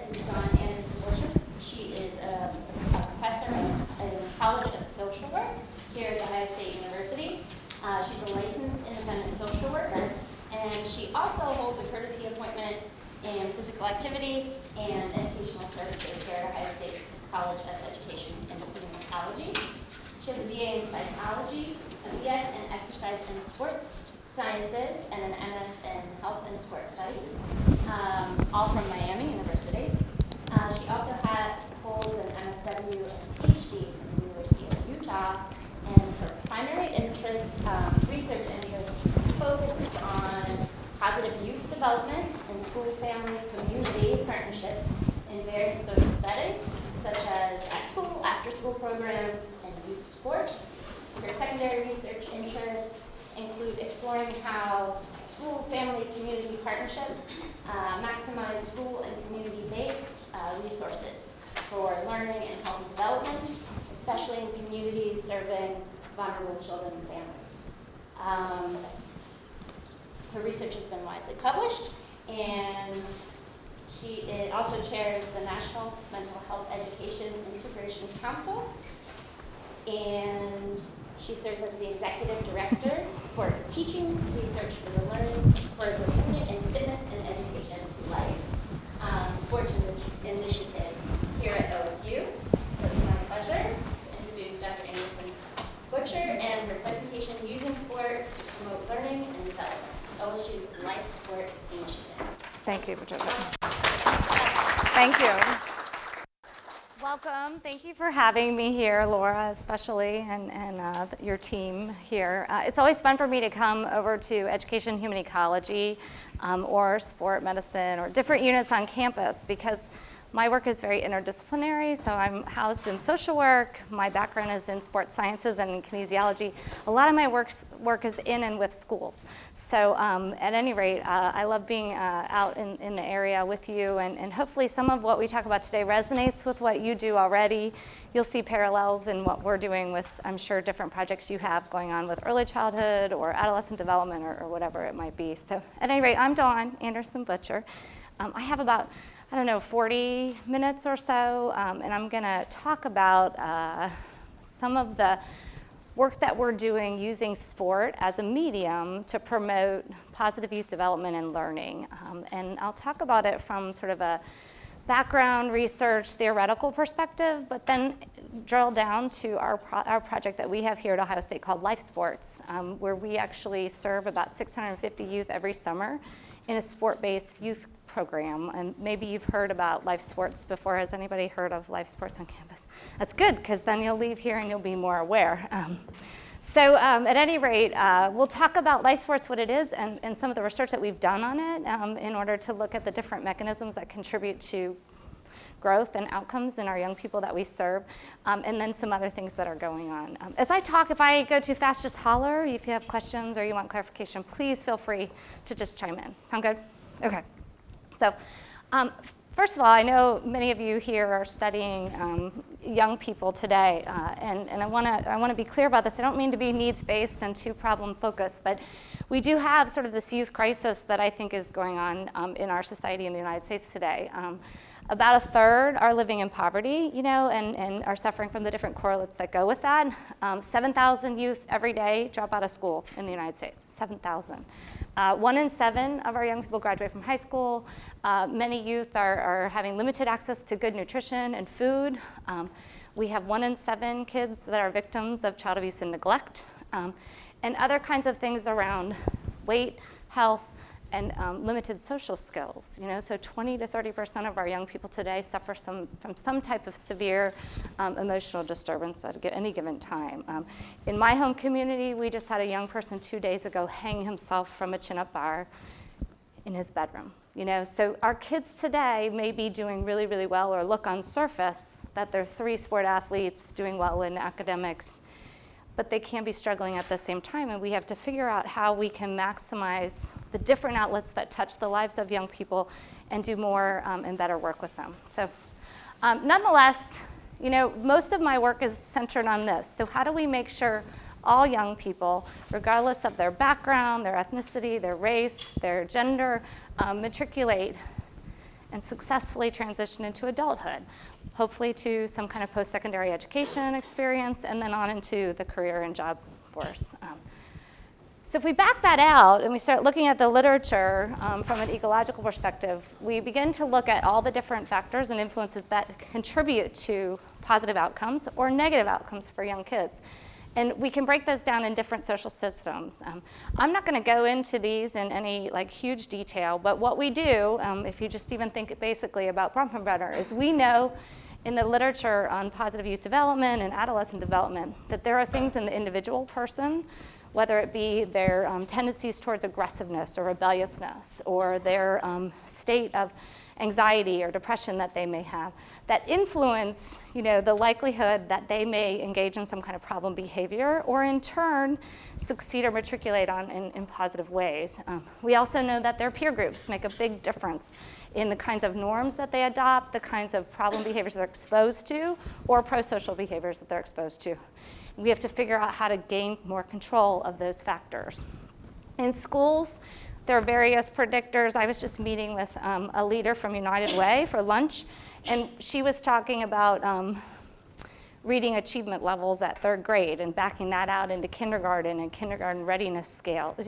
Mrs. Dawn Anderson-Butcher. She is a professor in the College of Social Work here at Ohio State University. She's a licensed independent social worker, and she also holds a courtesy appointment in physical activity and educational services here at Ohio State College of Education and Ecology. She has a BA in psychology, a BS in exercise and sports sciences, and an MS in health and sports studies, all from Miami University. She also holds an MSW and PhD from the University of Utah, and her primary research interests focus on positive youth development and school-family community partnerships in various social settings, such as at school, after-school programs, and youth sport. Her secondary research interests include exploring how school, family, community partnerships maximize school and community-based resources for learning and healthy development, especially in communities serving vulnerable children and families. Her research has been widely published, and she also chairs the National Mental Health Education Integration Council, and she serves as the executive director for teaching research for the learning and fitness and education life sports initiative here at OSU. So it's my pleasure to introduce Dr. Anderson-Butcher and her presentation, Using Sport to Promote Learning and Development, OSU's Life Sport Initiative. Thank you, Patricia. Thank you. Welcome. Thank you for having me here, Laura, especially, and your team here. It's always fun for me to come over to Education Human Ecology or Sport Medicine or different units on campus because my work is very interdisciplinary, so I'm housed in social work. My background is in sports sciences and in kinesiology. A lot of my work is in and with schools. So at any rate, I love being out in the area with you, and hopefully some of what we talk about today resonates with what you do already. You'll see parallels in what we're doing with, I'm sure, different projects you have going on with early childhood or adolescent development or whatever it might be. So at any rate, I'm Dawn Anderson-Butcher. I have about 40 minutes or so, and I'm going to talk about some of the work that we're doing using sport as a medium to promote positive youth development and learning. And I'll talk about it from sort of a background research theoretical perspective, but then drill down to our project that we have here at Ohio State called Life Sports, where we actually serve about 650 youth every summer in a sport-based youth program. And maybe you've heard about Life Sports before. Has anybody heard of Life Sports on campus? That's good, because then you'll leave here and you'll be more aware. So at any rate, we'll talk about Life Sports, what it is, and some of the research that we've done on it in order to look at the different mechanisms that contribute to growth and outcomes in our young people that we serve, and then some other things that are going on. As I talk, if I go too fast, just holler. If you have questions or you want clarification, please feel free to just chime in. Sound good? Okay. So first of all, I know many of you here are studying young people today, and I want to be clear about this. I don't mean to be needs-based and too problem-focused, but we do have sort of this youth crisis that I think is going on in our society in the United States today. About a third are living in poverty, and are suffering from the different correlates that go with that. 7,000 youth every day drop out of school in the United States, 7,000. 1 in 7 of our young people graduate from high school. Many youth are having limited access to good nutrition and food. We have 1 in 7 kids that are victims of child abuse and neglect, and other kinds of things around weight, health, and limited social skills. So 20 to 30% of our young people today suffer from some type of severe emotional disturbance at any given time. In my home community, we just had a young person 2 days ago hang himself from a chin-up bar in his bedroom. So our kids today may be doing really, really well, or look on surface that they're 3 sport athletes doing well in academics, but they can be struggling at the same time, and we have to figure out how we can maximize the different outlets that touch the lives of young people and do more and better work with them. So nonetheless, most of my work is centered on this. So how do we make sure all young people, regardless of their background, their ethnicity, their race, their gender, matriculate and successfully transition into adulthood, hopefully to some kind of post-secondary education experience, and then on into the career and job force. So if we back that out and we start looking at the literature from an ecological perspective, we begin to look at all the different factors and influences that contribute to positive outcomes or negative outcomes for young kids. And we can break those down in different social systems. I'm not going to go into these in any huge detail, but what we do, if you just even think basically about Bronfenbrenner, is we know in the literature on positive youth development and adolescent development that there are things in the individual person, whether it be their tendencies towards aggressiveness or rebelliousness, or their state of anxiety or depression that they may have, that influence the likelihood that they may engage in some kind of problem behavior, or in turn succeed or matriculate on in positive ways. We also know that their peer groups make a big difference in the kinds of norms that they adopt, the kinds of problem behaviors they're exposed to, or pro-social behaviors that they're exposed to. We have to figure out how to gain more control of those factors. In schools, there are various predictors. I was just meeting with a leader from United Way for lunch, and she was talking about reading achievement levels at 3rd grade and backing that out into kindergarten and kindergarten readiness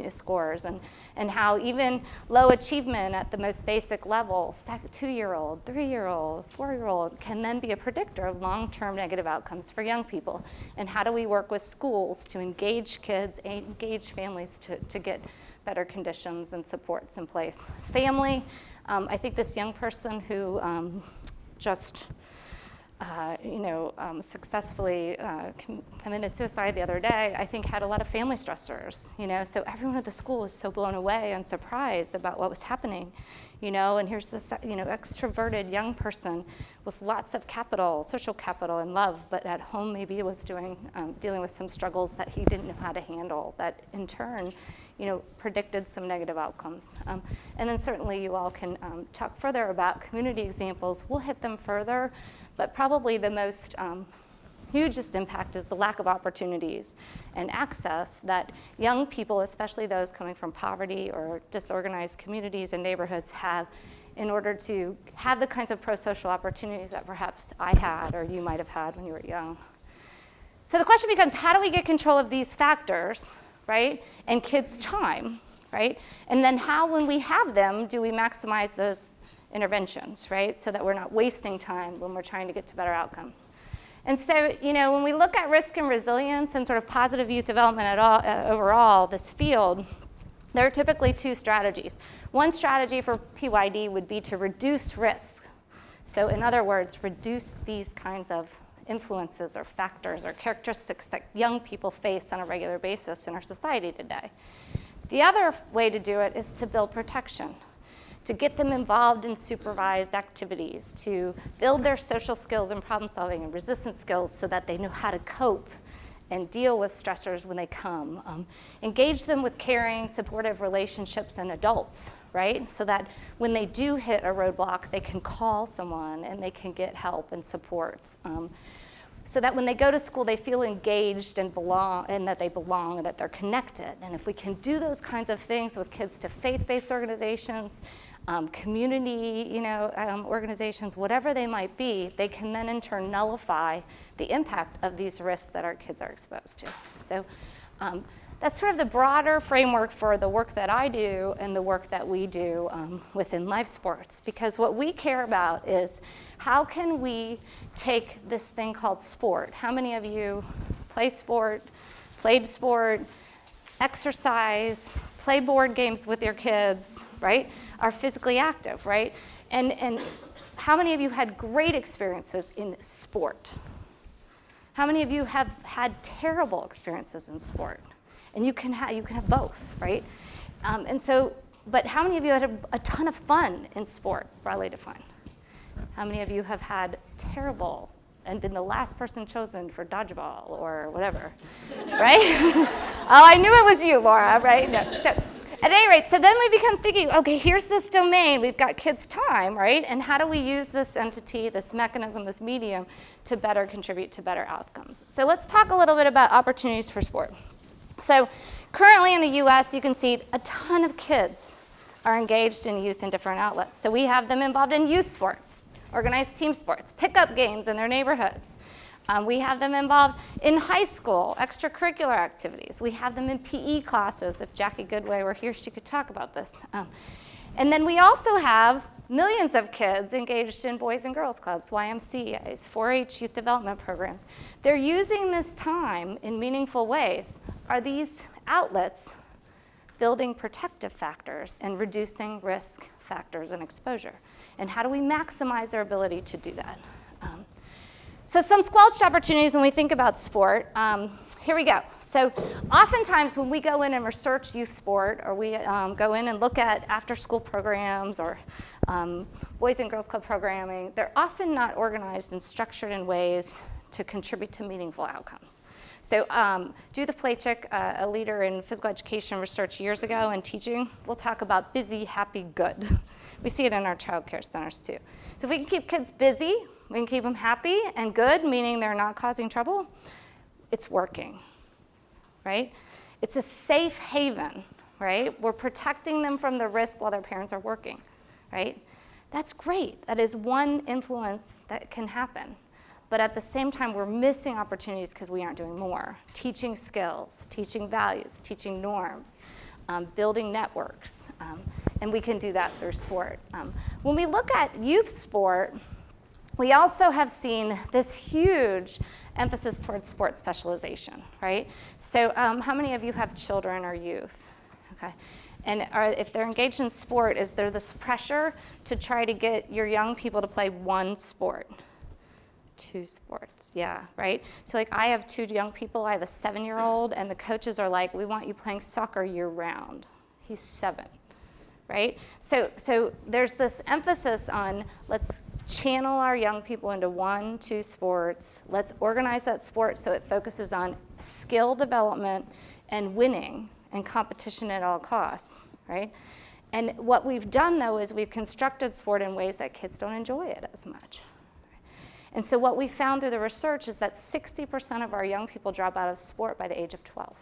scores, and how even low achievement at the most basic level, 2-year-old, 3-year-old, 4-year-old, can then be a predictor of long-term negative outcomes for young people. And how do we work with schools to engage kids, engage families to get better conditions and supports in place? Family, I think this young person who just successfully committed suicide the other day, I think had a lot of family stressors, so everyone at the school was so blown away and surprised about what was happening, and here's this, extroverted young person with lots of capital, social capital and love, but at home maybe was dealing with some struggles that he didn't know how to handle, that in turn, predicted some negative outcomes. And then certainly you all can talk further about community examples. We'll hit them further, but probably the most hugest impact is the lack of opportunities and access that young people, especially those coming from poverty or disorganized communities and neighborhoods, have in order to have the kinds of pro-social opportunities that perhaps I had or you might have had when you were young. So the question becomes, how do we get control of these factors, right, and kids' time, right? And then how, when we have them, do we maximize those interventions, right, so that we're not wasting time when we're trying to get to better outcomes? And so, when we look at risk and resilience and sort of positive youth development overall, this field, there are typically 2 strategies. One strategy for PYD would be to reduce risk. So in other words, reduce these kinds of influences or factors or characteristics that young people face on a regular basis in our society today. The other way to do it is to build protection, to get them involved in supervised activities, to build their social skills and problem solving and resistance skills so that they know how to cope and deal with stressors when they come. Engage them with caring, supportive relationships and adults, right? So that when they do hit a roadblock, they can call someone and they can get help and supports. So that when they go to school, they feel engaged and belong, and that they belong and that they're connected. And if we can do those kinds of things with kids to faith-based organizations, community, organizations, whatever they might be, they can then in turn nullify the impact of these risks that our kids are exposed to. So that's sort of the broader framework for the work that I do and the work that we do within life sports. Because what we care about is how can we take this thing called sport? How many of you play sport, played sport, exercise, play board games with your kids, right? Are physically active, right? And how many of you had great experiences in sport? How many of you have had terrible experiences in sport? And you can have both, right? But how many of you had a ton of fun in sport, broadly defined? How many of you have had terrible and been the last person chosen for dodgeball or whatever, right? Oh, I knew it was you, Laura, right? No. So at any rate, so then we become thinking, okay, here's this domain, we've got kids' time, right? And how do we use this entity, this mechanism, this medium to better contribute to better outcomes? So let's talk a little bit about opportunities for sport. So currently in the US, you can see a ton of kids are engaged in youth in different outlets. So we have them involved in youth sports, organized team sports, pickup games in their neighborhoods. We have them involved in high school, extracurricular activities. We have them in PE classes. If Jackie Goodway were here, she could talk about this. And then we also have millions of kids engaged in Boys and Girls Clubs, YMCAs, 4-H youth development programs. They're using this time in meaningful ways. Are these outlets building protective factors and reducing risk factors and exposure? And how do we maximize their ability to do that? So some squelched opportunities when we think about sport. Here we go. So oftentimes when we go in and research youth sport, or we go in and look at after-school programs or Boys and Girls Club programming, they're often not organized and structured in ways to contribute to meaningful outcomes. So Judith Plachik, a leader in physical education research years ago and teaching, will talk about busy, happy, good. We see it in our child care centers too. So if we can keep kids busy, we can keep them happy and good, meaning they're not causing trouble, it's working, right? It's a safe haven, right? We're protecting them from the risk while their parents are working, right? That's great. That is one influence that can happen. But at the same time, we're missing opportunities because we aren't doing more. Teaching skills, teaching values, teaching norms, building networks, and we can do that through sport. When we look at youth sport, we also have seen this huge emphasis towards sport specialization, right? So how many of you have children or youth? Okay. And if they're engaged in sport, is there this pressure to try to get your young people to play one sport? 2 sports, yeah, right? So like I have 2 young people. I have a 7-year-old, and the coaches are like, we want you playing soccer year round. He's 7, right? So there's this emphasis on let's channel our young people into 1, 2 sports. Let's organize that sport so it focuses on skill development and winning and competition at all costs, right? And what we've done, though, is we've constructed sport in ways that kids don't enjoy it as much. And so what we found through the research is that 60% of our young people drop out of sport by the age of 12.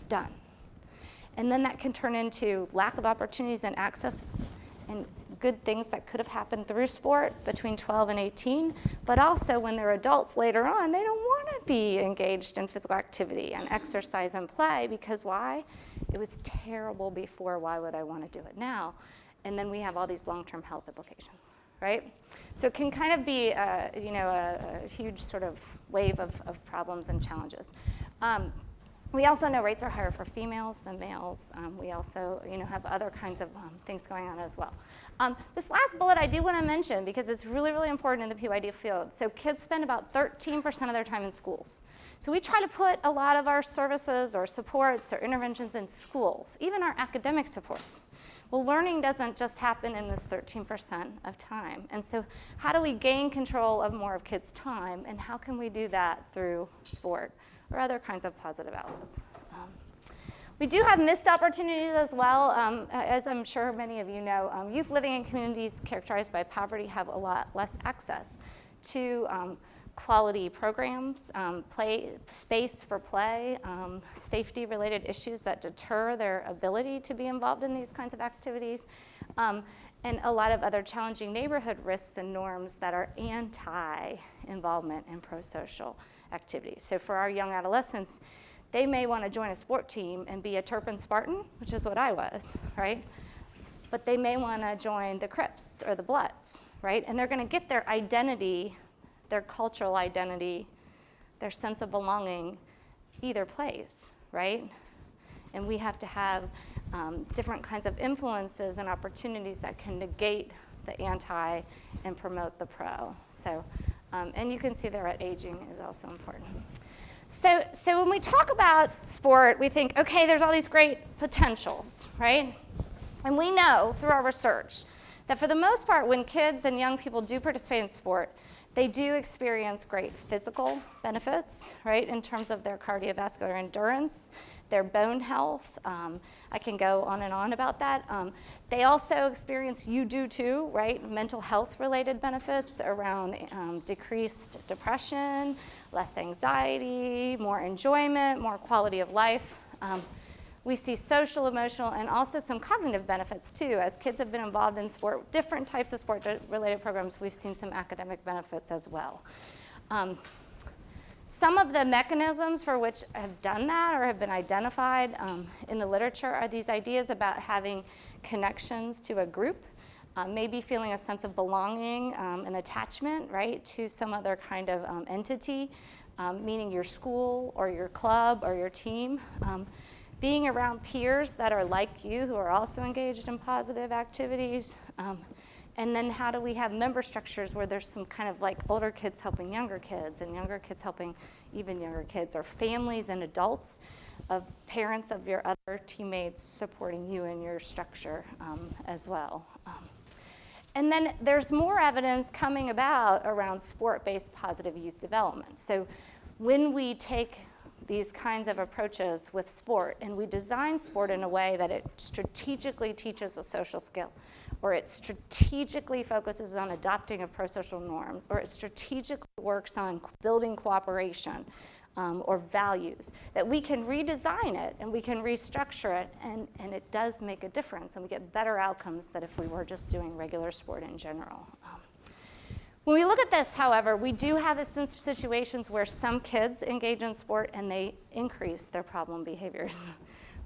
Done. And then that can turn into lack of opportunities and access and good things that could have happened through sport between 12 and 18, but also when they're adults later on, they don't want to be engaged in physical activity and exercise and play because why? It was terrible before, why would I want to do it now? And then we have all these long-term health implications, right? So it can kind of be a huge sort of wave of problems and challenges. We also know rates are higher for females than males. We also have other kinds of things going on as well. This last bullet I do want to mention because it's really, really important in the PYD field. So kids spend about 13% of their time in schools. So we try to put a lot of our services or supports or interventions in schools, even our academic supports. Well, learning doesn't just happen in this 13% of time. And so how do we gain control of more of kids' time, and how can we do that through sport or other kinds of positive outlets? We do have missed opportunities as well. As I'm sure many of you know, youth living in communities characterized by poverty have a lot less access to quality programs, space for play, safety-related issues that deter their ability to be involved in these kinds of activities, and a lot of other challenging neighborhood risks and norms that are anti-involvement in pro-social activities. So for our young adolescents, they may want to join a sport team and be a Turpin Spartan, which is what I was, right? But they may want to join the Crips or the Bloods, right? And they're going to get their identity, their cultural identity, their sense of belonging either place, right? And we have to have different kinds of influences and opportunities that can negate the anti and promote the pro. So, and you can see there at aging is also important. So when we talk about sport, we think, okay, there's all these great potentials, right? And we know through our research that for the most part, when kids and young people do participate in sport, they do experience great physical benefits, right, in terms of their cardiovascular endurance, their bone health. I can go on and on about that. They also experience, you do too, right, mental health related benefits around decreased depression, less anxiety, more enjoyment, more quality of life. We see social, emotional, and also some cognitive benefits too. As kids have been involved in sport, different types of sport-related programs, we've seen some academic benefits as well. Some of the mechanisms for which have done that or have been identified in the literature are these ideas about having connections to a group, maybe feeling a sense of belonging and attachment, right, to some other kind of entity, meaning your school or your club or your team. Being around peers that are like you, who are also engaged in positive activities. And then how do we have member structures where there's some kind of like older kids helping younger kids and younger kids helping even younger kids, or families and adults of parents of your other teammates supporting you in your structure as well. And then there's more evidence coming about around sport-based positive youth development. So when we take these kinds of approaches with sport, and we design sport in a way that it strategically teaches a social skill, or it strategically focuses on adopting of pro-social norms, or it strategically works on building cooperation or values, that we can redesign it and we can restructure it, and it does make a difference, and we get better outcomes than if we were just doing regular sport in general. When we look at this, however, we do have situations where some kids engage in sport and they increase their problem behaviors,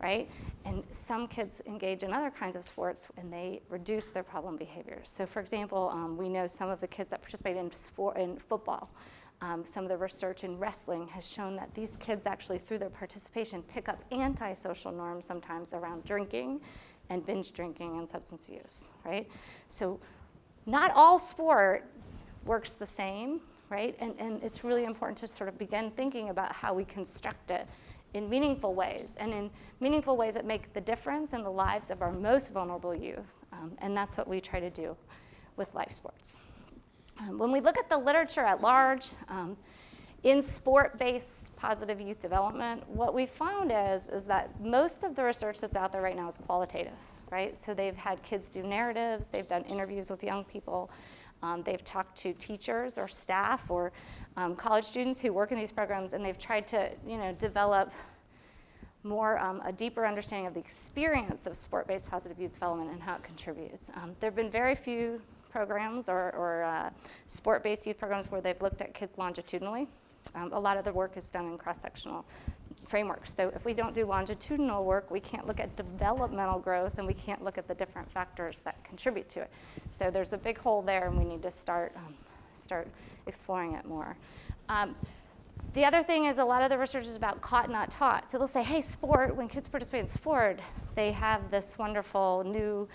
right? And some kids engage in other kinds of sports and they reduce their problem behaviors. So for example, we know some of the kids that participate in football, some of the research in wrestling has shown that these kids actually, through their participation, pick up antisocial norms sometimes around drinking and binge drinking and substance use, right? So not all sport works the same, right? And it's really important to sort of begin thinking about how we construct it in meaningful ways, and in meaningful ways that make the difference in the lives of our most vulnerable youth. And that's what we try to do with life sports. When we look at the literature at large, in sport-based positive youth development, what we found is that most of the research that's out there right now is qualitative, right? So they've had kids do narratives, they've done interviews with young people, they've talked to teachers or staff or college students who work in these programs, and they've tried to, develop more a deeper understanding of the experience of sport-based positive youth development and how it contributes. There have been very few programs or sport-based youth programs where they've looked at kids longitudinally. A lot of the work is done in cross-sectional frameworks. So if we don't do longitudinal work, we can't look at developmental growth, and we can't look at the different factors that contribute to it. So there's a big hole there, and we need to start exploring it more. The other thing is a lot of the research is about caught, not taught. So they'll say, hey, sport, when kids participate in sport, they have this wonderful new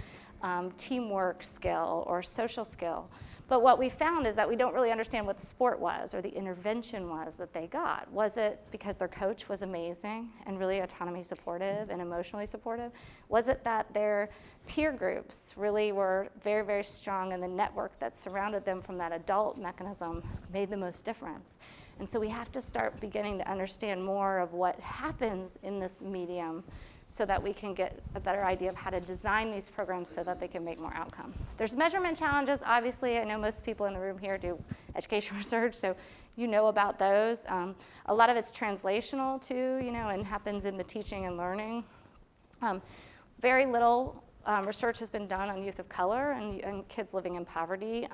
teamwork skill or social skill. But what we found is that we don't really understand what the sport was or the intervention was that they got. Was it because their coach was amazing and really autonomy supportive and emotionally supportive? Was it that their peer groups really were very, very strong, and the network that surrounded them from that adult mechanism made the most difference? And so we have to start beginning to understand more of what happens in this medium so that we can get a better idea of how to design these programs so that they can make more outcome. There's measurement challenges, obviously. I know most people in the room here do education research, so you know about those. A lot of it's translational too, and happens in the teaching and learning. Very little research has been done on youth of color and kids living in poverty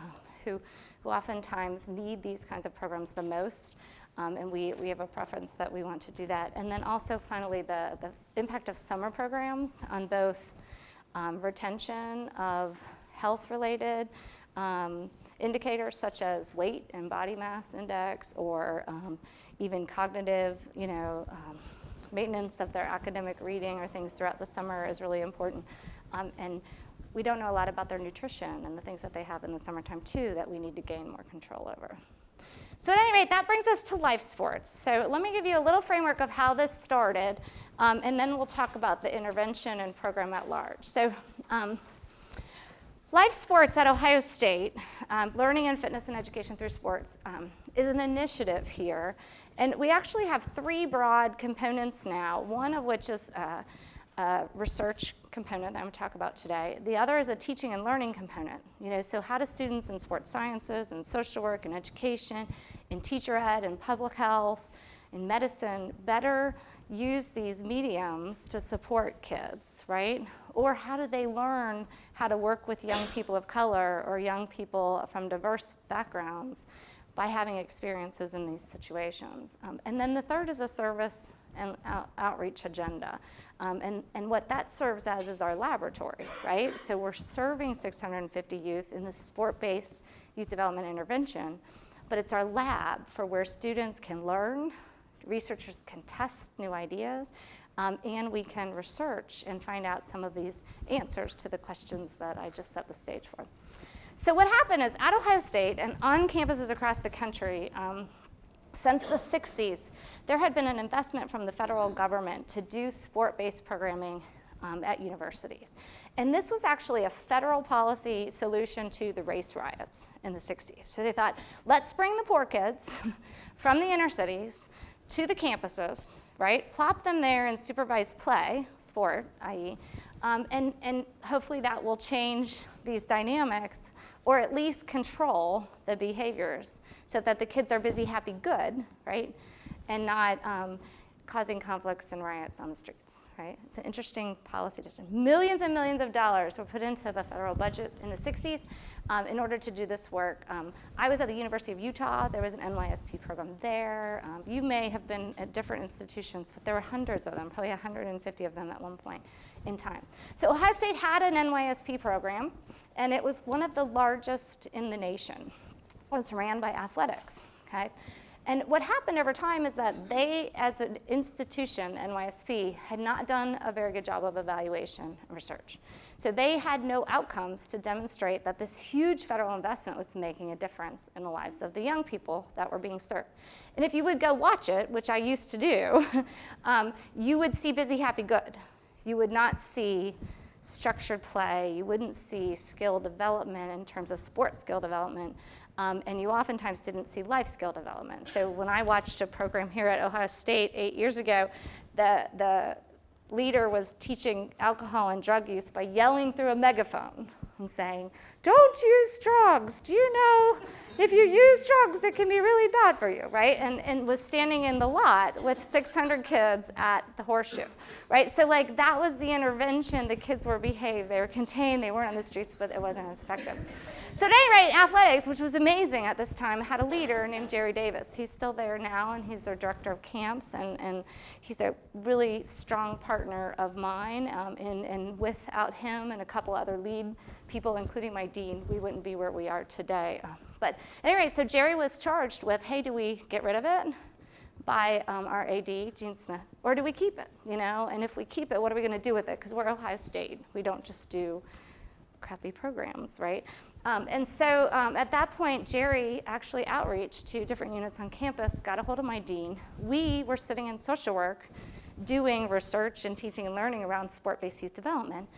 who oftentimes need these kinds of programs the most. And we have a preference that we want to do that. And then also, finally, the impact of summer programs on both retention of health-related indicators such as weight and body mass index, or even cognitive, maintenance of their academic reading or things throughout the summer is really important. And we don't know a lot about their nutrition and the things that they have in the summertime, too, that we need to gain more control over. So at any rate, that brings us to life sports. So let me give you a little framework of how this started, and then we'll talk about the intervention and program at large. So life sports at Ohio State, Learning and Fitness and Education Through Sports, is an initiative here. And we actually have three broad components now, one of which is a research component that I'm going to talk about today. The other is a teaching and learning component. So how do students in sports sciences and social work and education, in teacher ed and public health, in medicine, better use these mediums to support kids, right? Or how do they learn how to work with young people of color or young people from diverse backgrounds by having experiences in these situations? And then the third is a service and outreach agenda. And what that serves as is our laboratory, right? So we're serving 650 youth in this sport-based youth development intervention, but it's our lab for where students can learn, researchers can test new ideas, and we can research and find out some of these answers to the questions that I just set the stage for. So what happened is at Ohio State and on campuses across the country, since the 60s, there had been an investment from the federal government to do sport-based programming at universities. And this was actually a federal policy solution to the race riots in the 60s. So they thought, let's bring the poor kids from the inner cities to the campuses, right? Plop them there and supervise play, sport, i.e., and hopefully that will change these dynamics or at least control the behaviors so that the kids are busy, happy, good, right? And not causing conflicts and riots on the streets, right? It's an interesting policy decision. Millions and millions of dollars were put into the federal budget in the 60s in order to do this work. I was at the University of Utah. There was an NYSP program there. You may have been at different institutions, but there were hundreds of them, probably 150 of them at one point in time. So Ohio State had an NYSP program, and it was one of the largest in the nation. It was ran by athletics, okay? And what happened over time is that they, as an institution, NYSP, had not done a very good job of evaluation and research. So they had no outcomes to demonstrate that this huge federal investment was making a difference in the lives of the young people that were being served. And if you would go watch it, which I used to do, you would see busy, happy, good. You would not see structured play. You wouldn't see skill development in terms of sports skill development. And you oftentimes didn't see life skill development. So when I watched a program here at Ohio State 8 years ago, the leader was teaching alcohol and drug use by yelling through a megaphone and saying, "Don't use drugs. Do you know if you use drugs, it can be really bad for you," right? And was standing in the lot with 600 kids at the Horseshoe, right? So like that was the intervention. The kids were behaved, they were contained, they weren't on the streets, but it wasn't as effective. So at any rate, athletics, which was amazing at this time, had a leader named Jerry Davis. He's still there now, and he's their director of camps, and he's a really strong partner of mine. And without him and a couple other lead people, including my dean, we wouldn't be where we are today. But at any rate, so Jerry was charged with, hey, do we get rid of it by our AD, Gene Smith, or do we keep it, you know? And if we keep it, what are we going to do with it? Because we're Ohio State. We don't just do crappy programs, right? And so at that point, Jerry actually outreached to different units on campus, got a hold of my dean. We were sitting in social work doing research and teaching and learning around sport-based youth development,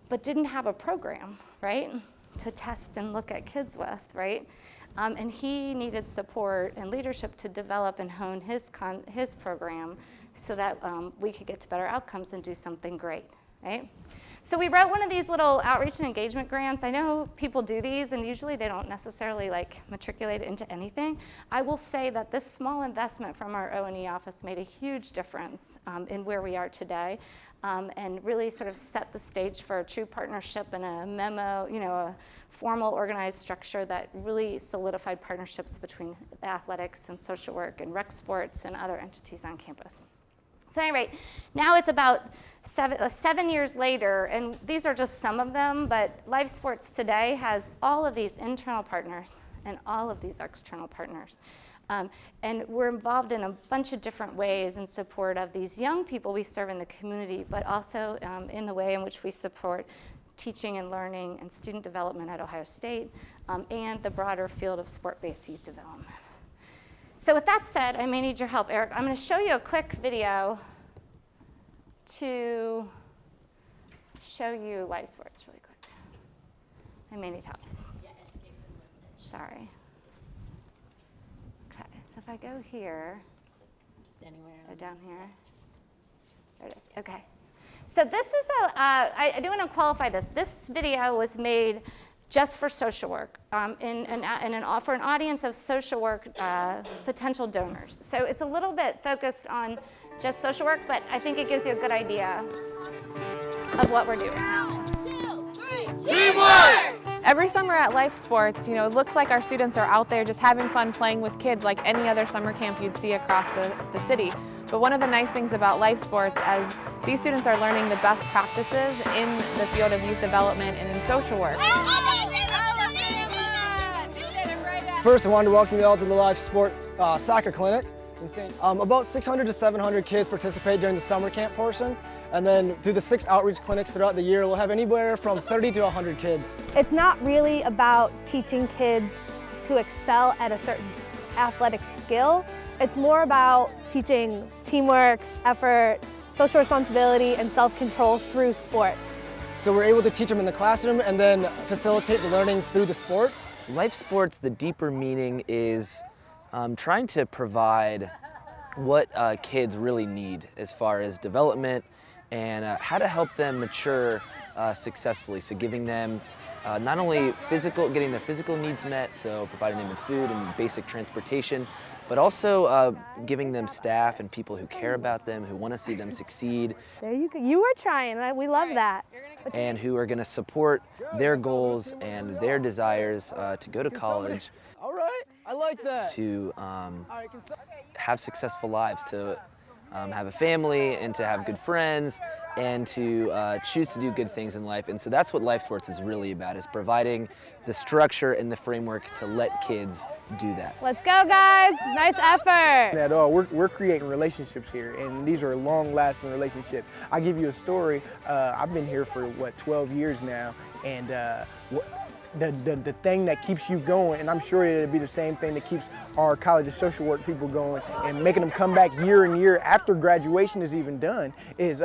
but didn't have a program, right, to test and look at kids with, right? And he needed support and leadership to develop and hone his program so that we could get to better outcomes and do something great, right? So we wrote one of these little outreach and engagement grants. I know people do these, and usually they don't necessarily like matriculate into anything. I will say that this small investment from our O&E office made a huge difference in where we are today. And really sort of set the stage for a true partnership and a memo, you know, a formal organized structure that really solidified partnerships between the athletics and social work and rec sports and other entities on campus. So at any rate, now it's about 7 years later, and these are just some of them, but Live Sports today has all of these internal partners and all of these external partners. And we're involved in a bunch of different ways in support of these young people we serve in the community, but also in the way in which we support teaching and learning and student development at Ohio State and the broader field of sport-based youth development. So with that said, I may need your help, Eric. I'm going to show you a quick video to show you Live Sports really quick. I may need help. Sorry. Okay, so if I go here, Just anywhere. go down here. There it is. Okay. So this is I do want to qualify this. This video was made just for social work for an audience of social work potential donors. So it's a little bit focused on just social work, but I think it gives you a good idea of what we're doing. 1, 2, 3, Teamwork! Every summer at Life Sports, it looks like our students are out there just having fun playing with kids like any other summer camp you'd see across the city. But one of the nice things about Life Sports is these students are learning the best practices in the field of youth development and in social work. First, I wanted to welcome you all to the Life Sport Soccer Clinic. About 600 to 700 kids participate during the summer camp portion. And then through the 6 outreach clinics throughout the year, we'll have anywhere from 30 to 100 kids. It's not really about teaching kids to excel at a certain athletic skill. It's more about teaching teamwork, effort, social responsibility, and self-control through sport. So we're able to teach them in the classroom and then facilitate the learning through the sports. Life Sports, the deeper meaning is trying to provide what kids really need as far as development and how to help them mature successfully. So giving them not only getting their physical needs met, so providing them with food and basic transportation, but also giving them staff and people who care about them, who want to see them succeed. There you go. You were trying, right? We love that. And who are going to support their goals and their desires to go to college. All right, I like that. To have successful lives, to have a family and to have good friends and to choose to do good things in life. And so that's what Life Sports is really about, is providing the structure and the framework to let kids do that. Let's go, guys. Nice effort. At all, we're creating relationships here, and these are long-lasting relationships. I'll give you a story. I've been here for 12 years now, and the thing that keeps you going, and I'm sure it'll be the same thing that keeps our College of Social Work people going and making them come back year and year after graduation is even done, is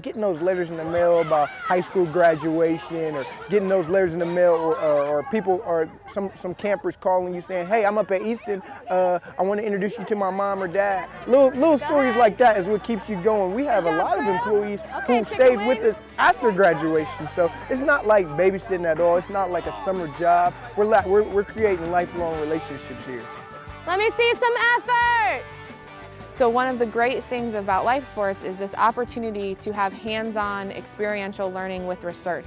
getting those letters in the mail about high school graduation, or getting those letters in the mail, or people, or some campers calling you saying, hey, I'm up at Easton, I want to introduce you to my mom or dad. Little stories like that is what keeps you going. We have a lot of employees who stayed with us after graduation, so it's not like babysitting at all. It's not like a summer job. We're creating lifelong relationships here. Let me see some effort. So one of the great things about Life Sports is this opportunity to have hands-on experiential learning with research.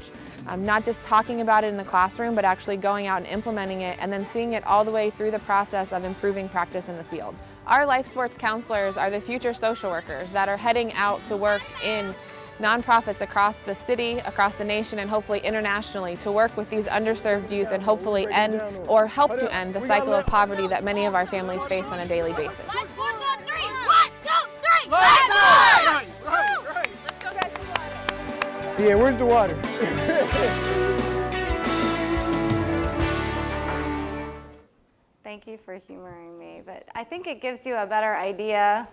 Not just talking about it in the classroom, but actually going out and implementing it and then seeing it all the way through the process of improving practice in the field. Our Life Sports counselors are the future social workers that are heading out to work in nonprofits across the city, across the nation, and hopefully internationally to work with these underserved youth and hopefully end or help to end the cycle of poverty that many of our families face on a daily basis. 1, 2, 3. 1, 2, 3. Let's go! Let's go back to the water. Yeah, where's the water? Thank you for humoring me, but I think it gives you a better idea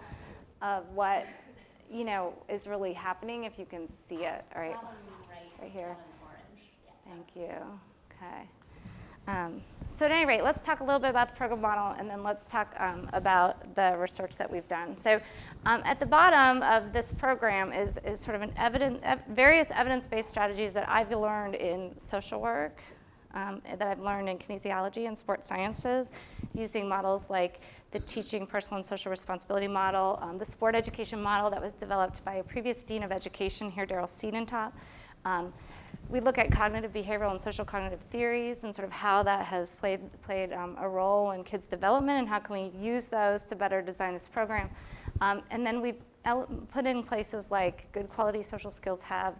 of what is really happening if you can see it, right here. Thank you. Okay. So at any rate, let's talk a little bit about the program model, and then let's talk about the research that we've done. So at the bottom of this program is sort of various evidence-based strategies that I've learned in social work, that I've learned in kinesiology and sports sciences, using models like the teaching personal and social responsibility model, the sport education model that was developed by a previous dean of education here, Daryl Siedentop. We look at cognitive behavioral and social cognitive theories and sort of how that has played a role in kids' development, and how can we use those to better design this program. And then we put in places like good quality social skills have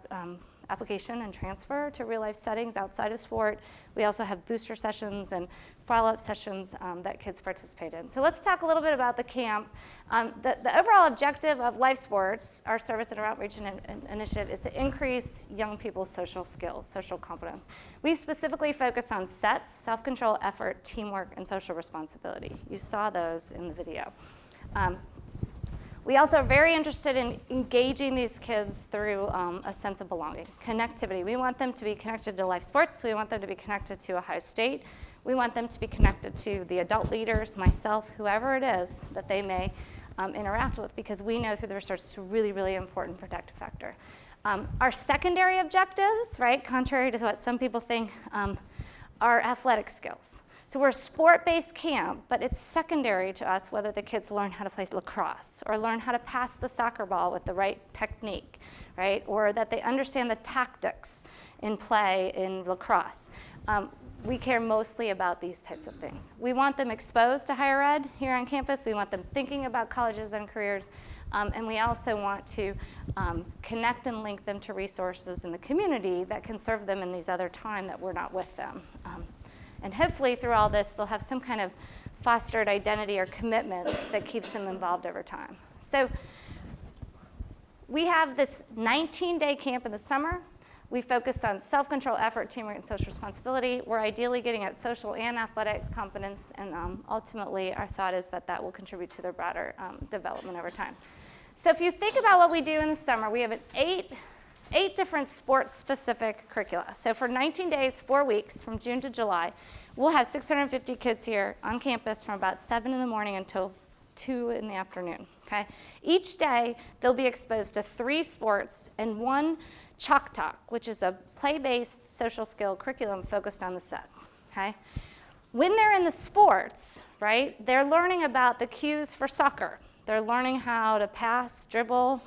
application and transfer to real-life settings outside of sport. We also have booster sessions and follow-up sessions that kids participate in. So let's talk a little bit about the camp. The overall objective of Life Sports, our service and our outreach initiative, is to increase young people's social skills, social competence. We specifically focus on sets, self-control, effort, teamwork, and social responsibility. You saw those in the video. We also are very interested in engaging these kids through a sense of belonging, connectivity. We want them to be connected to Life Sports. We want them to be connected to Ohio State. We want them to be connected to the adult leaders, myself, whoever it is that they may interact with, because we know through the research it's a really, really important protective factor. Our secondary objectives, right, contrary to what some people think, are athletic skills. So we're a sport-based camp, but it's secondary to us whether the kids learn how to play lacrosse or learn how to pass the soccer ball with the right technique, right? Or that they understand the tactics in play in lacrosse. We care mostly about these types of things. We want them exposed to higher ed here on campus. We want them thinking about colleges and careers. And we also want to connect and link them to resources in the community that can serve them in these other time that we're not with them. And hopefully through all this, they'll have some kind of fostered identity or commitment that keeps them involved over time. So we have this 19-day camp in the summer. We focus on self-control, effort, teamwork, and social responsibility. We're ideally getting at social and athletic competence, and ultimately our thought is that that will contribute to their broader development over time. So if you think about what we do in the summer, we have eight different sports-specific curricula. So for 19 days, 4 weeks, from June to July, we'll have 650 kids here on campus from about 7 in the morning until 2 in the afternoon, okay? Each day, they'll be exposed to 3 sports and 1 Chalk Talk, which is a play-based social skill curriculum focused on the sets, okay? When they're in the sports, right, they're learning about the cues for soccer. They're learning how to pass, dribble,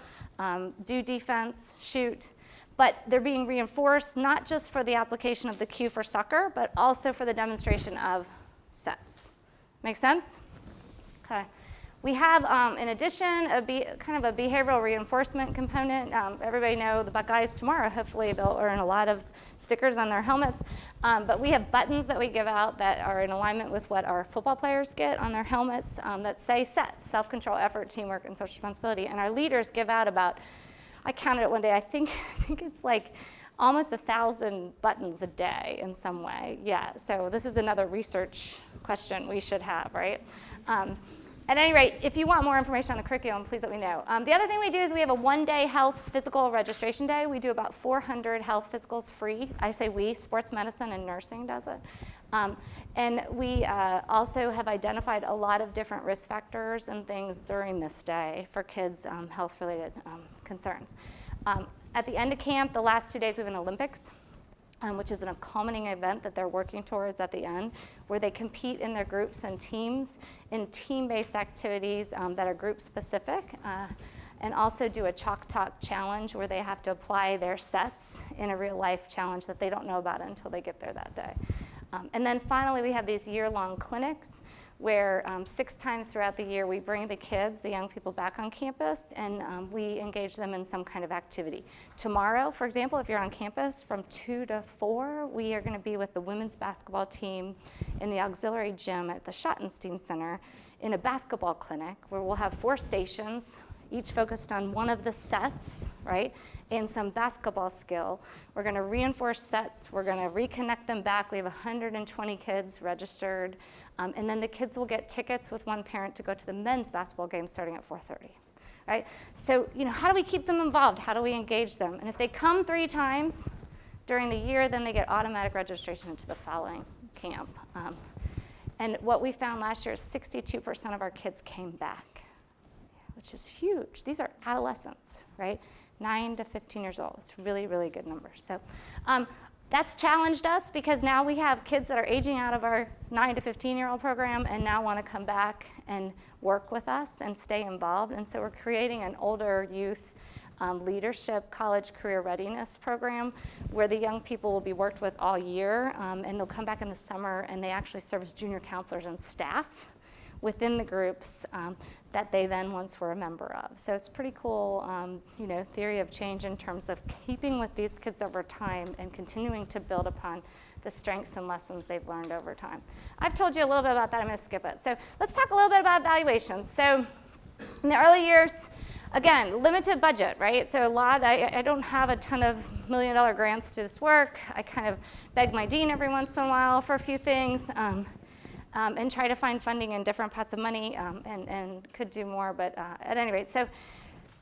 do defense, shoot, but they're being reinforced not just for the application of the cue for soccer, but also for the demonstration of sets. Make sense? Okay. We have, in addition, kind of a behavioral reinforcement component. Everybody know the Buckeyes tomorrow. Hopefully they'll earn a lot of stickers on their helmets. But we have buttons that we give out that are in alignment with what our football players get on their helmets that say SETS, self-control, effort, teamwork, and social responsibility. And our leaders give out about, I counted it one day, I think it's like almost 1,000 buttons a day in some way. Yeah, so this is another research question we should have, right? At any rate, if you want more information on the curriculum, please let me know. The other thing we do is we have a 1-day health physical registration day. We do about 400 health physicals free. I say we, sports medicine and nursing does it. And we also have identified a lot of different risk factors and things during this day for kids' health-related concerns. At the end of camp, the last 2 days, we have an Olympics, which is a culminating event that they're working towards at the end, where they compete in their groups and teams in team-based activities that are group-specific, and also do a Chalk Talk challenge where they have to apply their sets in a real-life challenge that they don't know about until they get there that day. And then finally, we have these year-long clinics where 6 times throughout the year we bring the kids, the young people, back on campus, and we engage them in some kind of activity. Tomorrow, for example, if you're on campus from 2 to 4, we are going to be with the women's basketball team in the auxiliary gym at the Schottenstein Center in a basketball clinic where we'll have 4 stations, each focused on one of the sets, right, and some basketball skill. We're going to reinforce sets. We're going to reconnect them back. We have 120 kids registered. And then the kids will get tickets with one parent to go to the men's basketball game starting at 4:30, right? So, how do we keep them involved? How do we engage them? And if they come 3 times during the year, then they get automatic registration into the following camp. And what we found last year is 62% of our kids came back, which is huge. These are adolescents, right? 9 to 15 years old. It's really, really good numbers. So that's challenged us because now we have kids that are aging out of our 9 to 15-year-old program and now want to come back and work with us and stay involved. And so we're creating an older youth leadership college career readiness program where the young people will be worked with all year, and they'll come back in the summer and they actually serve as junior counselors and staff within the groups that they then once were a member of. So it's pretty cool, theory of change in terms of keeping with these kids over time and continuing to build upon the strengths and lessons they've learned over time. I've told you a little bit about that. I'm going to skip it. So let's talk a little bit about evaluations. So in the early years, again, limited budget, right? So I don't have a ton of $1 million grants to this work. I kind of beg my dean every once in a while for a few things. And try to find funding in different pots of money and could do more, but at any rate. So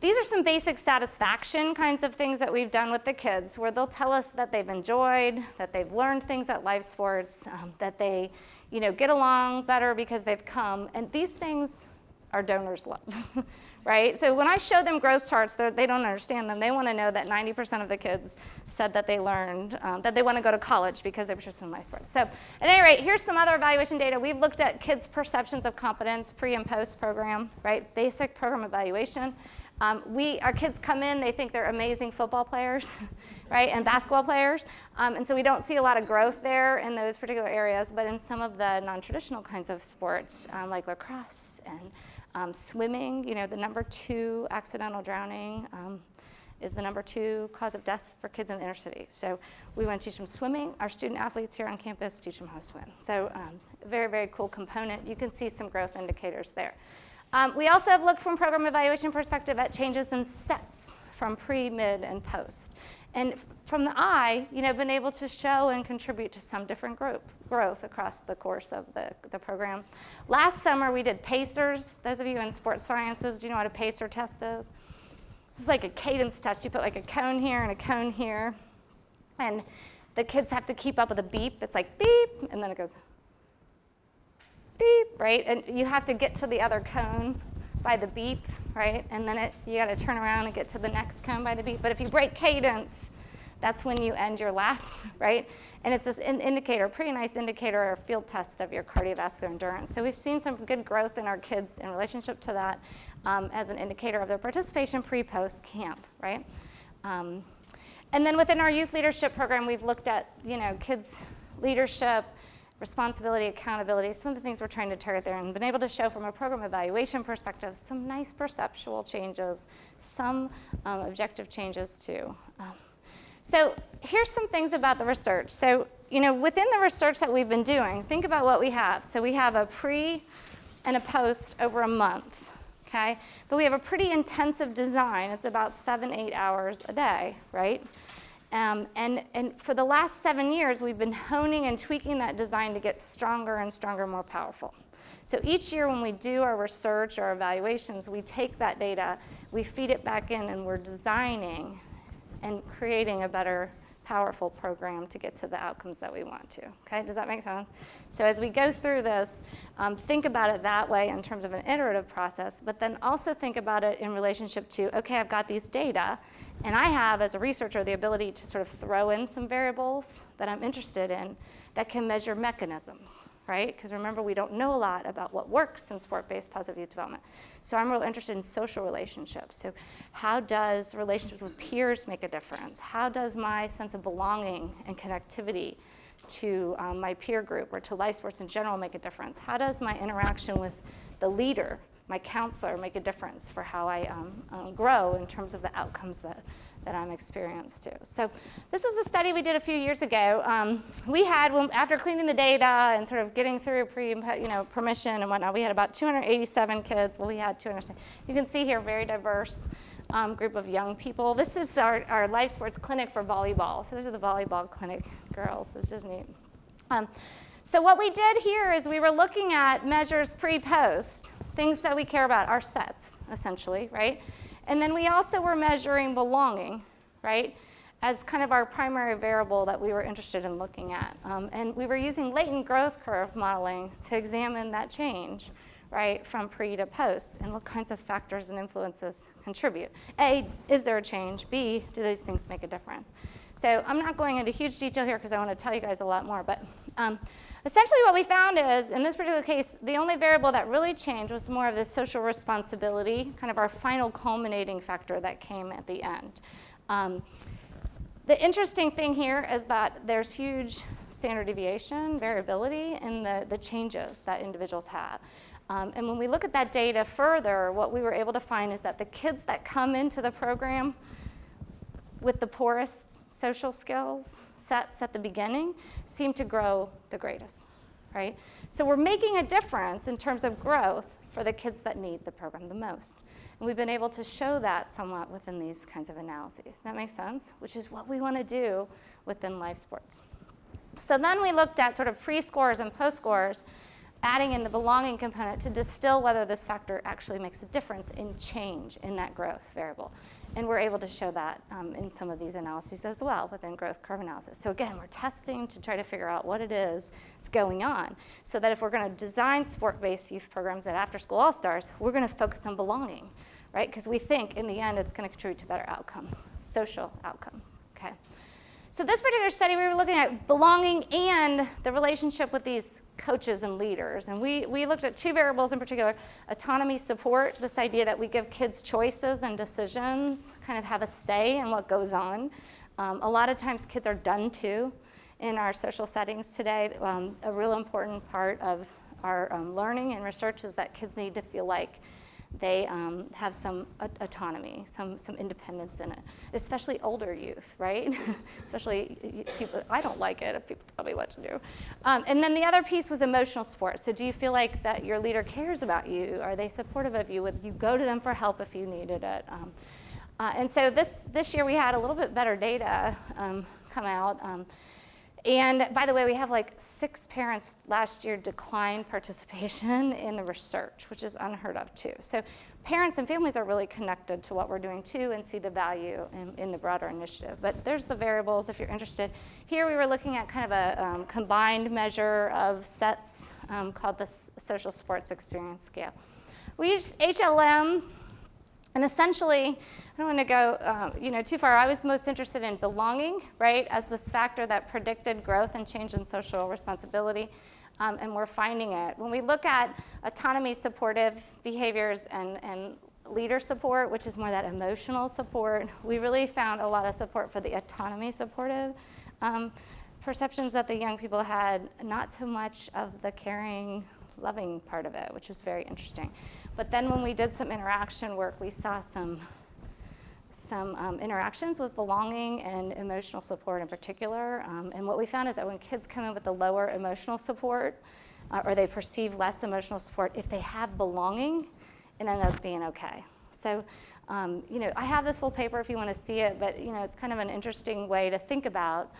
these are some basic satisfaction kinds of things that we've done with the kids where they'll tell us that they've enjoyed, that they've learned things at life sports, that they get along better because they've come. And these things our donors love, right? So when I show them growth charts, they don't understand them. They want to know that 90% of the kids said that they learned, that they want to go to college because they were interested in life sports. So at any rate, here's some other evaluation data. We've looked at kids' perceptions of competence, pre and post program, right? Basic program evaluation. Our kids come in, they think they're amazing football players, right, and basketball players, and so we don't see a lot of growth there in those particular areas, but in some of the non-traditional kinds of sports, like lacrosse and swimming, you know, the number 2 accidental drowning is the number 2 cause of death for kids in the inner city. So we want to teach them swimming. Our student athletes here on campus teach them how to swim. So very, very cool component. You can see some growth indicators there. We also have looked from program evaluation perspective at changes in sets from pre, mid, and post. And from the eye, you know, been able to show and contribute to some different growth across the course of the program. Last summer, we did pacers. Those of you in sports sciences, do you know what a pacer test is? This is like a cadence test. You put like a cone here and a cone here. And the kids have to keep up with a beep. It's like beep, and then it goes beep, right? And you have to get to the other cone by the beep, right? And then you got to turn around and get to the next cone by the beep. But if you break cadence, that's when you end your laps, right? And it's this indicator, pretty nice indicator or field test of your cardiovascular endurance. So we've seen some good growth in our kids in relationship to that as an indicator of their participation pre-post camp, right? And then within our youth leadership program, we've looked at, you know, kids' leadership, responsibility, accountability, some of the things we're trying to target there, and been able to show from a program evaluation perspective some nice perceptual changes, some objective changes too. So here's some things about the research. So, you know, within the research that we've been doing, think about what we have. So we have a pre and a post over a month, okay? But we have a pretty intensive design. It's about 7-8 hours a day, right? And for the last 7 years, we've been honing and tweaking that design to get stronger and stronger, more powerful. So each year when we do our research or evaluations, we take that data, we feed it back in, and we're designing and creating a better, powerful program to get to the outcomes that we want to. Okay, does that make sense? So as we go through this, think about it that way in terms of an iterative process, but then also think about it in relationship to, okay, I've got these data, and I have, as a researcher, the ability to sort of throw in some variables that I'm interested in that can measure mechanisms, right? Because remember, we don't know a lot about what works in sport-based positive youth development. So I'm real interested in social relationships. So how does relationships with peers make a difference? How does my sense of belonging and connectivity to my peer group or to life sports in general make a difference? How does my interaction with the leader, my counselor, make a difference for how I grow in terms of the outcomes that I'm experienced to? So this was a study we did a few years ago. We had, after cleaning the data and sort of getting through permission and whatnot, we had about 287 kids. Well, we had 200. You can see here, very diverse group of young people. This is our life sports clinic for volleyball. So those are the volleyball clinic girls. It's just neat. So what we did here is we were looking at measures pre-post, things that we care about, our sets, essentially, right? And then we also were measuring belonging, right, as kind of our primary variable that we were interested in looking at. And we were using latent growth curve modeling to examine that change, right, from pre to post, and what kinds of factors and influences contribute. A, is there a change? B, do these things make a difference? So I'm not going into huge detail here because I want to tell you guys a lot more, but essentially what we found is, in this particular case, the only variable that really changed was more of the social responsibility, kind of our final culminating factor that came at the end. The interesting thing here is that there's huge standard deviation, variability in the changes that individuals have. And when we look at that data further, what we were able to find is that the kids that come into the program with the poorest social skills sets at the beginning seem to grow the greatest, right? So we're making a difference in terms of growth for the kids that need the program the most. And we've been able to show that somewhat within these kinds of analyses. Does that make sense? Which is what we want to do within life sports. So then we looked at sort of pre-scores and post-scores, adding in the belonging component to distill whether this factor actually makes a difference in change in that growth variable. And we're able to show that in some of these analyses as well within growth curve analysis. So again, we're testing to try to figure out what it is that's going on, so that if we're going to design sport-based youth programs at After School All-Stars, we're going to focus on belonging, right? Because we think in the end it's going to contribute to better outcomes, social outcomes, okay? So this particular study, we were looking at belonging and the relationship with these coaches and leaders. And we looked at two variables in particular: autonomy support, this idea that we give kids choices and decisions, kind of have a say in what goes on. A lot of times kids are done to in our social settings today. A real important part of our learning and research is that kids need to feel like they have some autonomy, some independence in it, especially older youth, right? Especially people, I don't like it if people tell me what to do. And then the other piece was emotional support. So do you feel like that your leader cares about you? Are they supportive of you? Would you go to them for help if you needed it? And so this year we had a little bit better data come out. And by the way, we have like 6 parents last year decline participation in the research, which is unheard of too. So parents and families are really connected to what we're doing too and see the value in the broader initiative. But there's the variables if you're interested. Here we were looking at kind of a combined measure of sets called the Social Sports Experience Scale. We used HLM. And essentially, I don't want to go too far. I was most interested in belonging, right, as this factor that predicted growth and change in social responsibility, and we're finding it. When we look at autonomy supportive behaviors and leader support, which is more that emotional support, we really found a lot of support for the autonomy supportive perceptions that the young people had, not so much of the caring, loving part of it, which was very interesting. But then when we did some interaction work, we saw some interactions with belonging and emotional support in particular. And what we found is that when kids come in with the lower emotional support, or they perceive less emotional support, if they have belonging, it ends up being okay. So, I have this full paper if you want to see it, but it's kind of an interesting way to think about.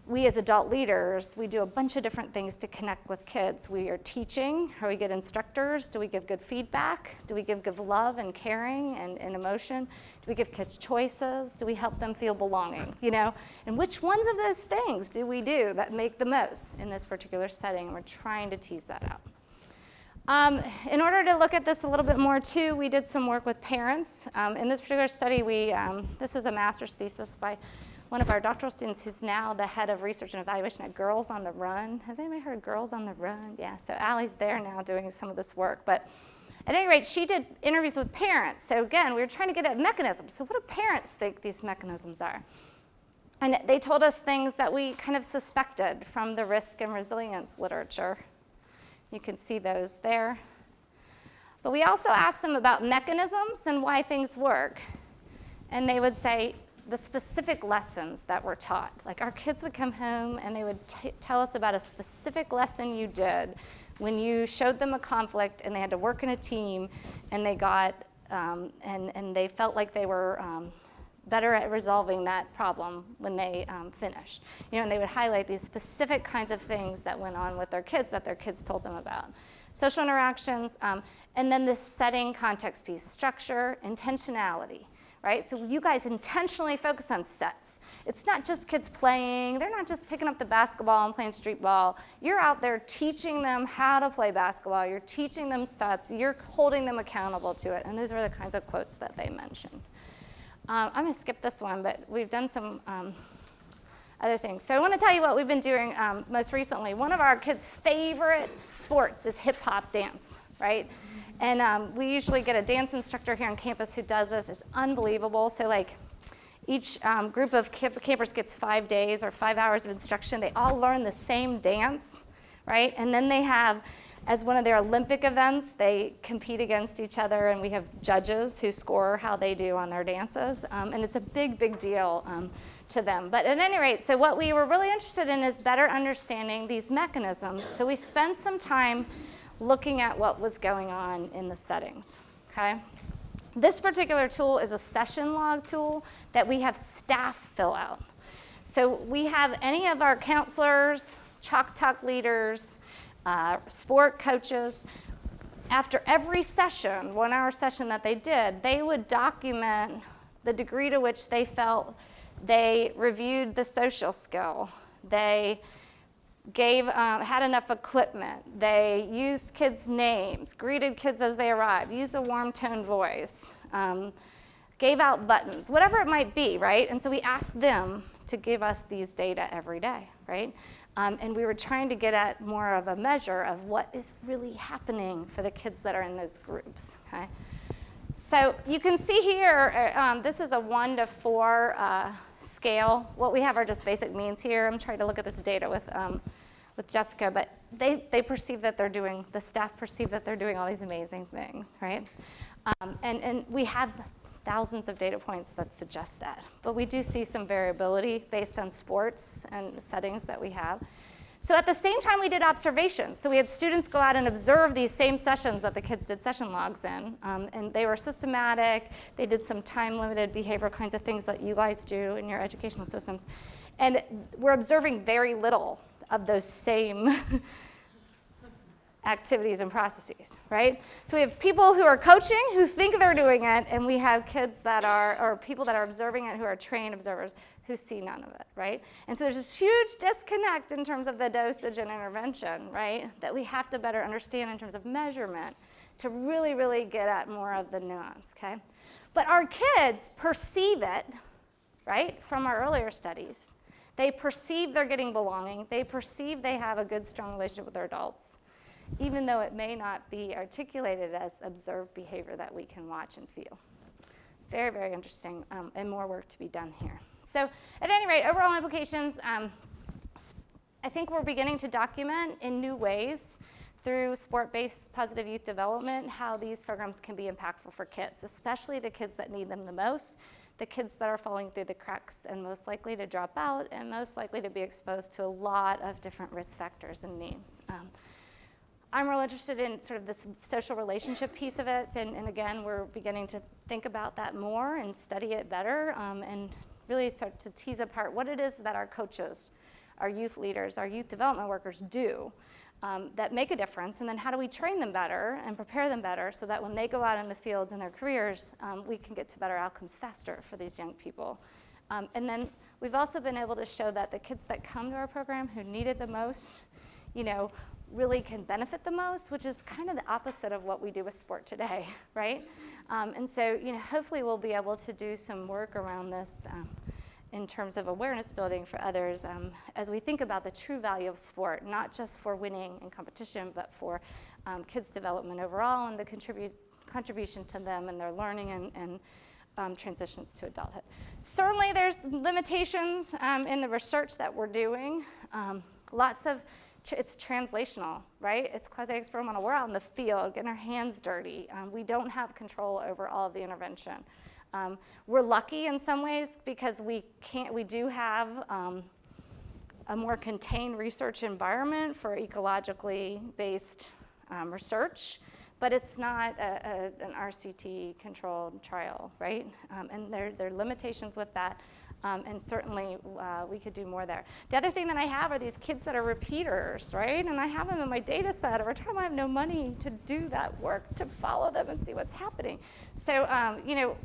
We as adult leaders, we do a bunch of different things to connect with kids. We are teaching. Are we good instructors? Do we give good feedback? Do we give good love and caring and emotion? Do we give kids choices? Do we help them feel belonging? And which ones of those things do we do that make the most in this particular setting? We're trying to tease that out. In order to look at this a little bit more too, we did some work with parents. In this particular study, this was a master's thesis by one of our doctoral students who's now the head of research and evaluation at Girls on the Run. Has anybody heard of Girls on the Run? Yeah, so Allie's there now doing some of this work. But at any rate, she did interviews with parents. So again, we were trying to get at mechanisms. So what do parents think these mechanisms are? And they told us things that we kind of suspected from the risk and resilience literature. You can see those there. But we also asked them about mechanisms and why things work. And they would say, the specific lessons that were taught. Like our kids would come home and they would tell us about a specific lesson you did when you showed them a conflict and they had to work in a team and they got, and they felt like they were better at resolving that problem when they finished. And they would highlight these specific kinds of things that went on with their kids that their kids told them about. Social interactions, and then this setting context piece, structure, intentionality. Right? So you guys intentionally focus on sets. It's not just kids playing. They're not just picking up the basketball and playing street ball. You're out there teaching them how to play basketball. You're teaching them sets. You're holding them accountable to it. And those were the kinds of quotes that they mentioned. I'm going to skip this one, but we've done some other things. So I want to tell you what we've been doing most recently. One of our kids' favorite sports is hip hop dance, right? And we usually get a dance instructor here on campus who does this. It's unbelievable. So like each group of campers gets 5 days or 5 hours of instruction. They all learn the same dance, right? And then they have, as one of their Olympic events, they compete against each other, and we have judges who score how they do on their dances. And it's a big, big deal to them. But at any rate, so what we were really interested in is better understanding these mechanisms. So we spent some time looking at what was going on in the settings, okay? This particular tool is a session log tool that we have staff fill out. So we have any of our counselors, Chalk Talk leaders, sport coaches, after every session, 1 hour session that they did, they would document the degree to which they felt they reviewed the social skill, they had enough equipment. They used kids' names, greeted kids as they arrived, used a warm tone voice, gave out buttons, whatever it might be, right? And so we asked them to give us these data every day, right? And we were trying to get at more of a measure of what is really happening for the kids that are in those groups, okay? So you can see here, this is a 1 to 4 scale. What we have are just basic means here. I'm trying to look at this data with Jessica, but they perceive that they're doing, the staff perceive that they're doing all these amazing things, right? And we have thousands of data points that suggest that. But we do see some variability based on sports and settings that we have. So at the same time, we did observations. So we had students go out and observe these same sessions that the kids did session logs in. And they were systematic. They did some time-limited behavioral kinds of things that you guys do in your educational systems. And we're observing very little of those same activities and processes, right? So we have people who are coaching who think they're doing it, and we have kids that are, or people that are observing it who are trained observers who see none of it, right? And so there's this huge disconnect in terms of the dosage and intervention, right, that we have to better understand in terms of measurement to really, really get at more of the nuance, okay? But our kids perceive it, right, from our earlier studies. They perceive they're getting belonging. They perceive they have a good, strong relationship with their adults, even though it may not be articulated as observed behavior that we can watch and feel. Very, very interesting, and more work to be done here. So at any rate, overall implications, I think we're beginning to document in new ways through sport-based positive youth development how these programs can be impactful for kids, especially the kids that need them the most, the kids that are falling through the cracks and most likely to drop out and most likely to be exposed to a lot of different risk factors and needs. I'm real interested in sort of this social relationship piece of it, and again, we're beginning to think about that more and study it better, and really start to tease apart what it is that our coaches, our youth leaders, our youth development workers do that make a difference, and then how do we train them better and prepare them better so that when they go out in the fields in their careers, we can get to better outcomes faster for these young people. And then we've also been able to show that the kids that come to our program who need it the most, you know, really can benefit the most, which is kind of the opposite of what we do with sport today, right? And so, you know, hopefully we'll be able to do some work around this in terms of awareness building for others as we think about the true value of sport, not just for winning in competition, but for kids' development overall and the contribution to them and their learning and transitions to adulthood. Certainly there's limitations in the research that we're doing. It's translational, right? It's quasi-experimental. We're out in the field getting our hands dirty. We don't have control over all of the intervention. We're lucky in some ways because we do have a more contained research environment for ecologically based research, but it's not an RCT controlled trial, right? And there are limitations with that. And certainly we could do more there. The other thing that I have are these kids that are repeaters, right? And I have them in my data set. Over time, I have no money to do that work, to follow them and see what's happening. So, you know,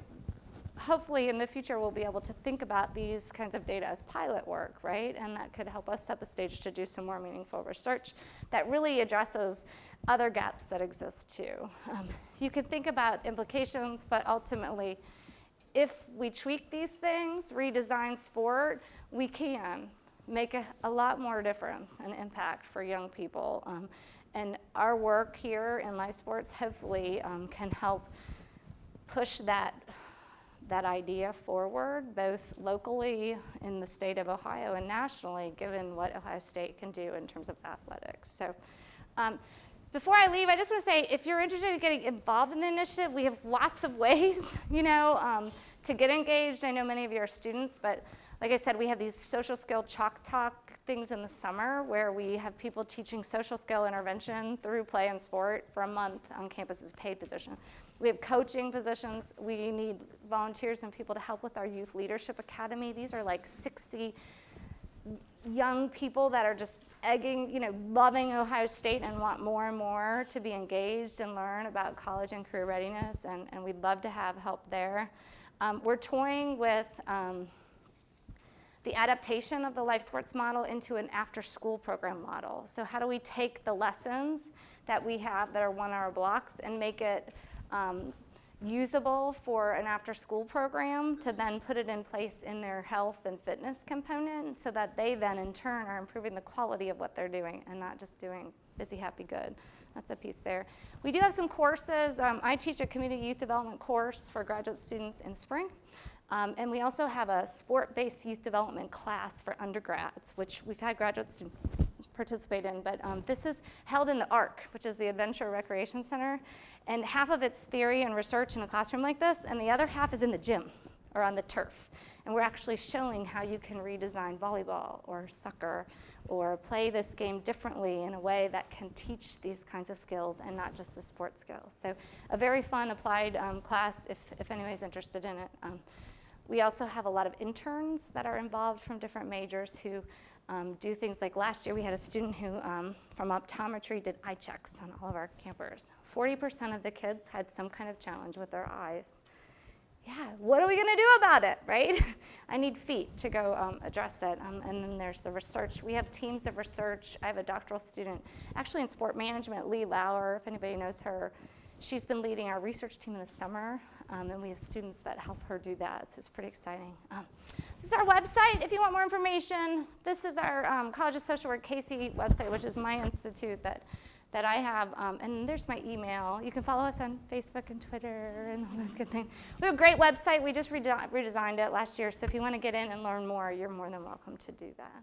hopefully in the future we'll be able to think about these kinds of data as pilot work, right? And that could help us set the stage to do some more meaningful research that really addresses other gaps that exist too. You could think about implications, but ultimately, if we tweak these things, redesign sport, we can make a lot more difference and impact for young people. And our work here in life sports hopefully can help push that idea forward, both locally in the state of Ohio and nationally, given what Ohio State can do in terms of athletics. So. Before I leave, I just want to say, if you're interested in getting involved in the initiative, we have lots of ways, you know, to get engaged. I know many of you are students, but like I said, we have these social skill chalk talk things in the summer where we have people teaching social skill intervention through play and sport for a month on campus as a paid position. We have coaching positions. We need volunteers and people to help with our Youth Leadership Academy. These are like 60 young people that are just egging, you know, loving Ohio State and want more and more to be engaged and learn about college and career readiness, and we'd love to have help there. We're toying with the adaptation of the life sports model into an after-school program model. So how do we take the lessons that we have that are 1-hour blocks and make it usable for an after-school program to then put it in place in their health and fitness component so that they then in turn are improving the quality of what they're doing and not just doing busy, happy, good. That's a piece there. We do have some courses. I teach a community youth development course for graduate students in spring. And we also have a sport-based youth development class for undergrads, which we've had graduate students participate in, but this is held in the ARC, which is the Adventure Recreation Center, and half of it's theory and research in a classroom like this, and the other half is in the gym or on the turf. And we're actually showing how you can redesign volleyball or soccer or play this game differently in a way that can teach these kinds of skills and not just the sports skills. So a very fun applied class if anybody's interested in it. We also have a lot of interns that are involved from different majors who do things like last year we had a student who from optometry did eye checks on all of our campers. 40% of the kids had some kind of challenge with their eyes. Yeah, what are we going to do about it, right? I need feet to go address it. And then there's the research. We have teams of research. I have a doctoral student, actually in sport management, Lee Lauer, if anybody knows her. She's been leading our research team in the summer, and we have students that help her do that, so it's pretty exciting. This is our website if you want more information. This is our College of Social Work Casey website, which is my institute that I have, and there's my email. You can follow us on Facebook and Twitter and all those good things. We have a great website. We just redesigned it last year, so if you want to get in and learn more, you're more than welcome to do that.